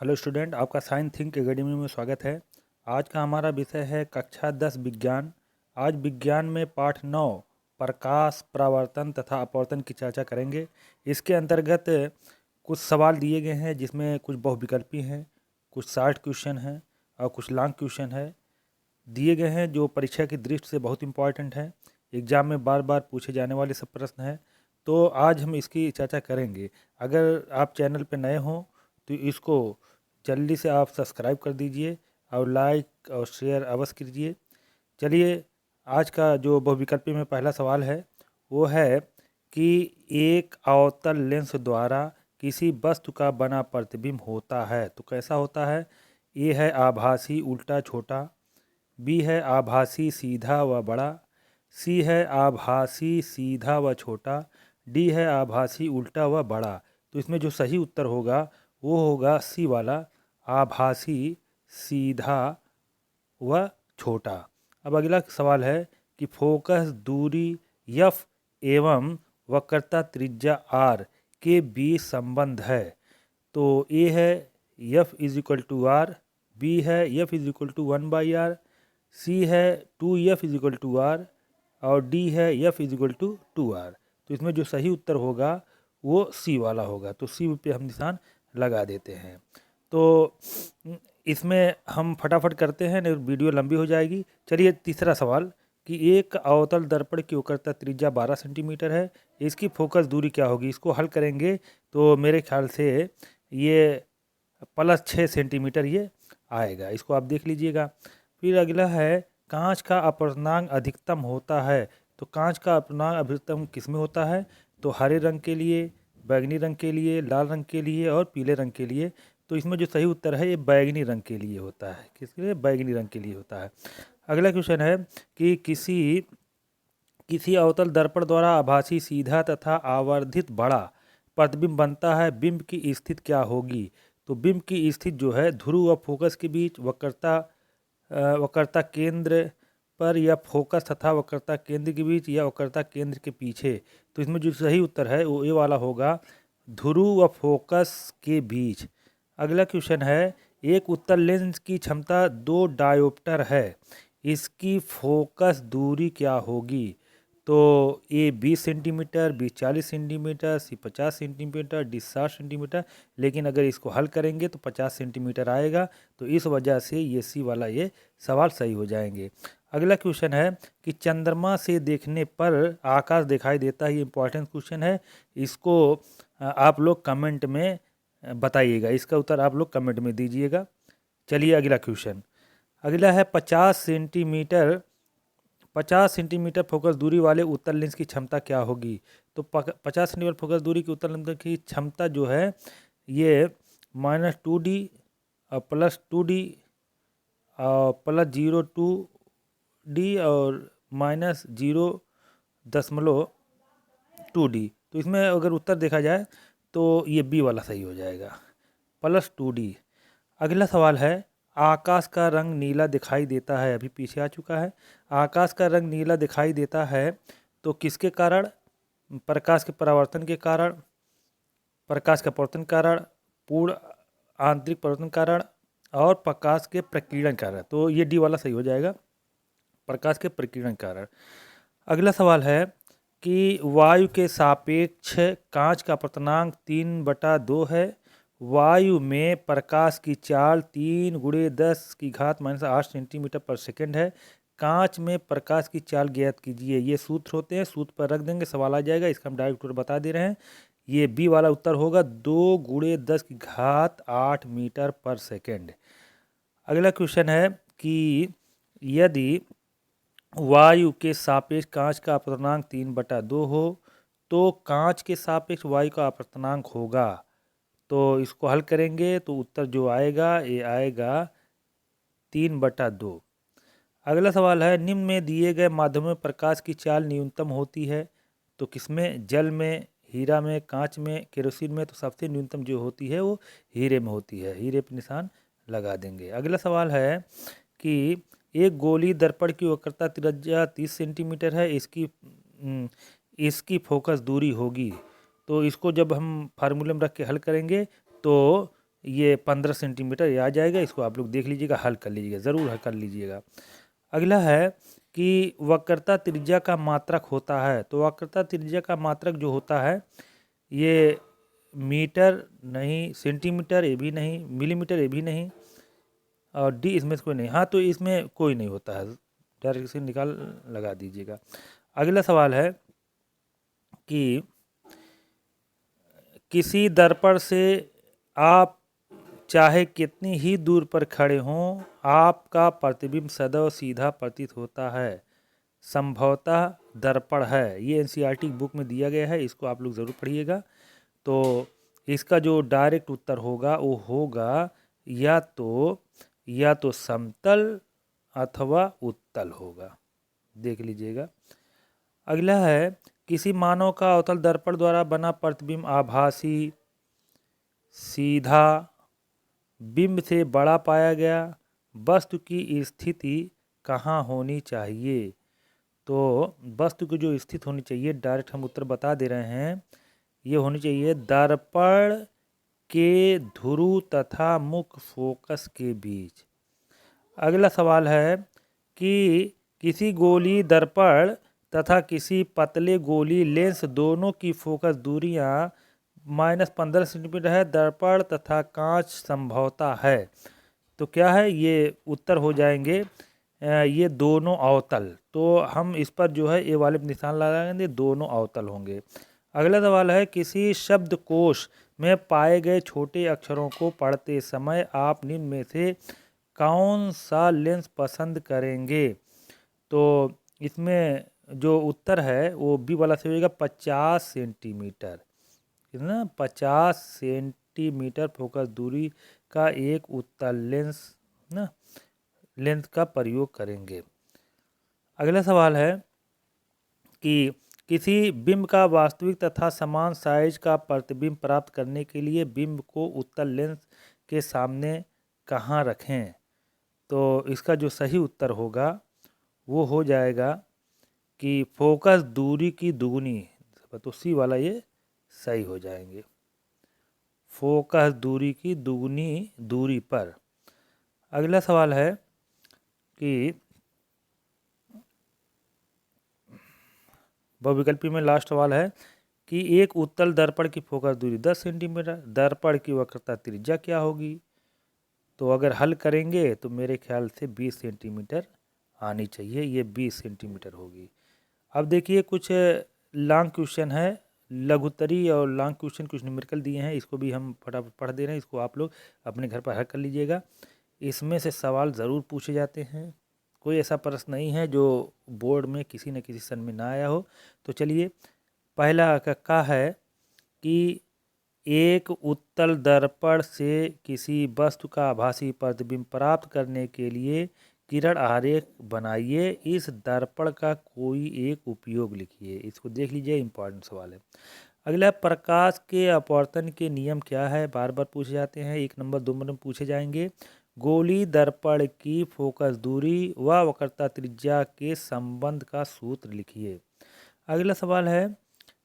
Hello student, आपका science think academy में स्वागत है। आज का हमारा विषय है कक्षा 10 विज्ञान। आज विज्ञान में पाठ 9 प्रकाश, परावर्तन तथा अपवर्तन की चर्चा करेंगे। इसके अंतर्गत कुछ सवाल दिए गए हैं जिसमें कुछ बहुविकल्पी हैं, कुछ शॉर्ट क्वेश्चन हैं और कुछ लॉन्ग क्वेश्चन है दिए गए हैं जो परीक्षा की दृष्टि से बहुत इंपॉर्टेंट है। एग्जाम में बार बार पूछे जाने वाले सब प्रश्न हैं, तो आज हम इसकी चर्चा करेंगे। अगर आप चैनल पर नए हों तो इसको जल्दी से आप सब्सक्राइब कर दीजिए और लाइक और शेयर अवश्य कीजिए। चलिए, आज का जो बहुविकल्पी में पहला सवाल है वो है कि एक अवतल लेंस द्वारा किसी वस्तु का बना प्रतिबिंब होता है तो कैसा होता है। ए है आभासी उल्टा छोटा, बी है आभासी सीधा व बड़ा, सी है आभासी सीधा व छोटा, डी है आभासी उल्टा व बड़ा। तो इसमें जो सही उत्तर होगा वो होगा सी वाला, आभासी सीधा व छोटा। अब अगला सवाल है कि फोकस दूरी एफ एवं वक्रता त्रिज्या आर के बीच संबंध है। तो ए है F is equal to R, B है F is equal to 1/r, C है 2f is equal to R और डी है F is equal to 2r। तो इसमें जो सही उत्तर होगा वो सी वाला होगा, तो सी पे हम निशान लगा देते हैं। तो इसमें हम फटाफट करते हैं, नहीं वीडियो लंबी हो जाएगी। चलिए, तीसरा सवाल कि एक अवतल दर्पण की वक्रता त्रिज्या 12 सेंटीमीटर है, इसकी फोकस दूरी क्या होगी। इसको हल करेंगे तो मेरे ख्याल से ये +6 सेंटीमीटर ये आएगा। इसको आप देख लीजिएगा। फिर अगला है कांच का अपवर्तनांक अधिकतम होता है। तो कांच का अपवर्तनांक अधिकतम किस में होता है। तो हरे रंग के लिए, बैगनी रंग के लिए, लाल रंग के लिए और पीले रंग के लिए। तो इसमें जो सही उत्तर है ये बैगनी रंग के लिए होता है। किसके लिए? बैगनी रंग के लिए होता है। अगला क्वेश्चन है कि किसी अवतल दर्पण द्वारा आभासी सीधा तथा आवर्धित बड़ा प्रतिबिंब बनता है, बिंब की स्थिति क्या होगी। तो बिंब की स्थिति जो है ध्रुव व फोकस के बीच, वक्रता केंद्र पर या फोकस तथा वक्रता केंद्र के बीच या वक्रता केंद्र के पीछे। तो इसमें जो सही उत्तर है वो ये वाला होगा, ध्रुव व फोकस के बीच। अगला क्वेश्चन है एक उत्तल लेंस की क्षमता 2 डायोप्टर है, इसकी फोकस दूरी क्या होगी। तो ए 20 सेंटीमीटर, बी 40 सेंटीमीटर, सी 50 सेंटीमीटर, डी 60 सेंटीमीटर। लेकिन अगर इसको हल करेंगे तो 50 सेंटीमीटर आएगा, तो इस वजह से ये सी वाला ये सवाल सही हो जाएंगे। अगला क्वेश्चन है कि चंद्रमा से देखने पर आकाश दिखाई देता है। ये इंपॉर्टेंट क्वेश्चन है, इसको आप लोग कमेंट में बताइएगा। इसका उत्तर आप लोग कमेंट में दीजिएगा। चलिए, अगला क्वेश्चन अगला है 50 सेंटीमीटर फोकस दूरी वाले उत्तल लेंस की क्षमता क्या होगी। तो 50 सेंटीमीटर फोकस दूरी की उत्तल लेंस की क्षमता जो है ये -2d और +2d और +0.2d और -0.2d। तो इसमें अगर उत्तर देखा जाए तो ये बी वाला सही हो जाएगा, +2d। अगला सवाल है आकाश का रंग नीला दिखाई देता है। अभी पीछे आ चुका है। आकाश का रंग नीला दिखाई देता है तो किसके कारण। प्रकाश के परावर्तन के कारण, प्रकाश के अपवर्तन कारण, पूर्ण आंतरिक परावर्तन कारण और प्रकाश के प्रकीर्णन कारण। तो ये डी वाला सही हो जाएगा, प्रकाश के प्रकीर्णन कारण। अगला सवाल है कि वायु के सापेक्ष कांच का अपवर्तनांक 3/2 है। वायु में प्रकाश की चाल 3 × 10⁻⁸ सेंटीमीटर पर सेकंड है। कांच में प्रकाश की चाल ज्ञात कीजिए। ये सूत्र होते हैं, सूत्र पर रख देंगे, सवाल आ जाएगा। इसका हम डायरेक्ट उत्तर बता दे रहे हैं, ये बी वाला उत्तर होगा, 2 × 10⁸ मीटर पर सेकंड। अगला क्वेश्चन है कि यदि वायु के सापेक्ष कांच का अपवर्तनांक 3/2 हो तो कांच के सापेक्ष वायु का अपवर्तनांक होगा। तो इसको हल करेंगे तो उत्तर जो आएगा ये आएगा 3/2। अगला सवाल है निम्न में दिए गए माध्यमों में प्रकाश की चाल न्यूनतम होती है। तो किसमें? जल में, हीरा में, कांच में, केरोसिन में। तो सबसे न्यूनतम जो होती है वो हीरे में होती है। हीरे पर निशान लगा देंगे। अगला सवाल है कि एक गोली दर्पण की वक्रता त्रिज्या 30 सेंटीमीटर है, इसकी फोकस दूरी होगी। तो इसको जब हम फार्मूले में रख के हल करेंगे तो ये 15 सेंटीमीटर ये आ जाएगा। इसको आप लोग देख लीजिएगा, हल कर लीजिएगा, ज़रूर हल कर लीजिएगा। अगला है कि वक्रता त्रिज्या का मात्रक होता है। तो वक्रता त्रिज्या का मात्रक जो होता है ये मीटर नहीं, सेंटीमीटर ये भी नहीं, मिलीमीटर ये भी नहीं, और डी इसमें से कोई नहीं। हाँ, तो इसमें कोई नहीं होता है, डायरेक्ट से निकाल लगा दीजिएगा। अगला सवाल है कि किसी दर्पण से आप चाहे कितनी ही दूर पर खड़े हों, आपका प्रतिबिंब सदैव सीधा प्रतीत होता है। संभवतः दर्पण है। ये एनसीईआरटी बुक में दिया गया है, इसको आप लोग ज़रूर पढ़िएगा। तो इसका जो डायरेक्ट उत्तर होगा वो होगा या तो समतल अथवा उत्तल होगा। देख लीजिएगा। अगला है किसी मानव का अवतल दर्पण द्वारा बना प्रतिबिंब आभासी, सीधा, बिंब से बड़ा पाया गया। वस्तु की स्थिति कहाँ होनी चाहिए? तो वस्तु की जो स्थिति होनी चाहिए, डायरेक्ट हम उत्तर बता दे रहे हैं, ये होनी चाहिए दर्पण के ध्रुव तथा मुख्य फोकस के बीच। अगला सवाल है कि किसी गोली दर्पण तथा किसी पतले गोली लेंस दोनों की फोकस दूरियां -15 सेंटीमीटर है। दर्पण तथा कांच संभवतः है। तो क्या है, ये उत्तर हो जाएंगे ये दोनों अवतल। तो हम इस पर जो है ए वाले निशान लगाएंगे, दोनों अवतल होंगे। अगला सवाल है किसी शब्दकोश में पाए गए छोटे अक्षरों को पढ़ते समय आप निम्न में से कौन सा लेंस पसंद करेंगे? तो इसमें जो उत्तर है वो बी वाला से होगा 50 सेंटीमीटर। कितना? 50 सेंटीमीटर फोकस दूरी का एक उत्तल लेंस ना लेंस का प्रयोग करेंगे। अगला सवाल है कि किसी बिंब का वास्तविक तथा समान साइज का प्रतिबिंब प्राप्त करने के लिए बिंब को उत्तल लेंस के सामने कहाँ रखें? तो इसका जो सही उत्तर होगा वो हो जाएगा कि फोकस दूरी की दुगुनी, तो सी वाला ये सही हो जाएंगे। फोकस दूरी की दुगुनी दूरी पर। अगला सवाल है कि बहुविकल्पी में लास्ट सवाल है कि एक उत्तल दर्पण की फोकस दूरी 10 सेंटीमीटर, दर्पण की वक्रता त्रिज्या क्या होगी? तो अगर हल करेंगे तो मेरे ख्याल से 20 सेंटीमीटर आनी चाहिए, ये 20 सेंटीमीटर होगी। अब देखिए कुछ लॉन्ग क्वेश्चन है, लघुत्तरी और लॉन्ग क्वेश्चन कुछ न्यूमेरिकल दिए हैं, इसको भी हम फटाफट पढ़ दे रहे हैं। इसको आप लोग अपने घर पर हल कर लीजिएगा। इसमें से सवाल ज़रूर पूछे जाते हैं, कोई ऐसा प्रश्न नहीं है जो बोर्ड में किसी न किसी सन में ना आया हो। तो चलिए, पहला का है कि एक उत्तल दर्पण से किसी वस्तु का आभासी प्रतिबिंब प्राप्त करने के लिए किरण आरेख बनाइए। इस दर्पण का कोई एक उपयोग लिखिए। इसको देख लीजिए, इंपॉर्टेंट सवाल है। अगला, प्रकाश के अपवर्तन के नियम क्या है? बार बार पूछे जाते हैं, 1 नंबर 2 नंबर में पूछे जाएंगे। गोली दर्पण की फोकस दूरी व वक्रता त्रिज्या के संबंध का सूत्र लिखिए। अगला सवाल है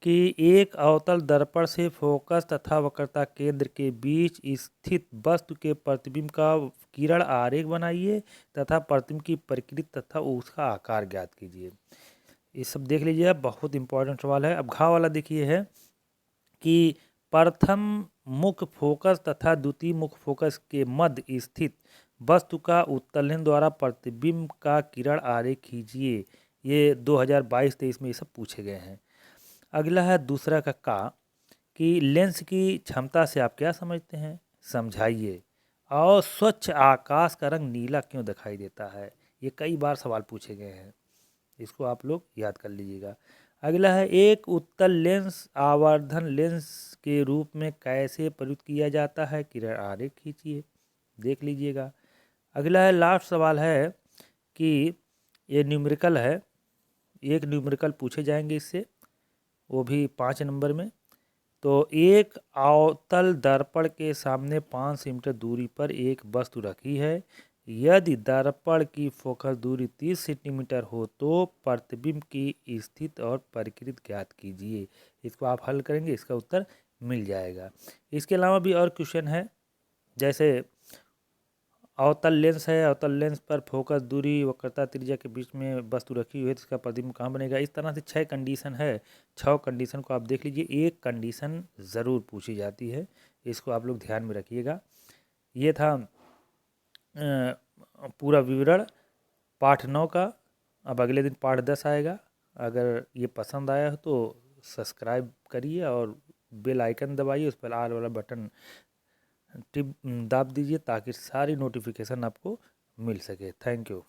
कि एक अवतल दर्पण से फोकस तथा वक्रता केंद्र के बीच स्थित वस्तु के प्रतिबिंब का किरण आरेख बनाइए तथा प्रतिबिंब की प्रकृति तथा उसका आकार ज्ञात कीजिए। ये सब देख लीजिए, बहुत इंपॉर्टेंट सवाल है। अब घ वाला देखिए है कि प्रथम मुख्य फोकस तथा द्वितीय मुख्य फोकस के मध्य स्थित वस्तु का उत्तल लेंस द्वारा प्रतिबिंब का किरण आरेख खींचिए। ये 2022-23 में ये सब पूछे गए हैं। अगला है दूसरा का कि लेंस की क्षमता से आप क्या समझते हैं? समझाइए। और स्वच्छ आकाश का रंग नीला क्यों दिखाई देता है? ये कई बार सवाल पूछे गए हैं, इसको आप लोग याद कर लीजिएगा। अगला है एक उत्तल लेंस आवर्धन लेंस के रूप में कैसे प्रयुक्त किया जाता है? किरण आरेख खींचिए, देख लीजिएगा। अगला है लास्ट सवाल है कि ये न्यूमेरिकल है, एक न्यूमेरिकल पूछे जाएंगे इससे, वो भी 5 नंबर में। तो एक अवतल दर्पण के सामने 5 सेंटीमीटर दूरी पर एक वस्तु रखी है। यदि दर्पण की फोकस दूरी 30 सेंटीमीटर हो तो प्रतिबिंब की स्थिति और प्रकृति ज्ञात कीजिए। इसको आप हल करेंगे, इसका उत्तर मिल जाएगा। इसके अलावा भी और क्वेश्चन है, जैसे अवतल लेंस है, अवतल लेंस पर फोकस, दूरी, वक्रता, त्रिज्या के बीच में वस्तु रखी हुई है तो इसका प्रतिबिंब कहाँ बनेगा। इस तरह से 6 कंडीशन है, 6 कंडीशन को आप देख लीजिए। एक कंडीशन ज़रूर पूछी जाती है, इसको आप लोग ध्यान में रखिएगा। ये था पूरा विवरण पाठ 9 का। अब अगले दिन पाठ 10 आएगा। अगर ये पसंद आया हो तो सब्सक्राइब करिए और बेल आइकन दबाइए, उस पर आल वाला बटन टिप दाब दीजिए ताकि सारी नोटिफिकेशन आपको मिल सके। Thank you.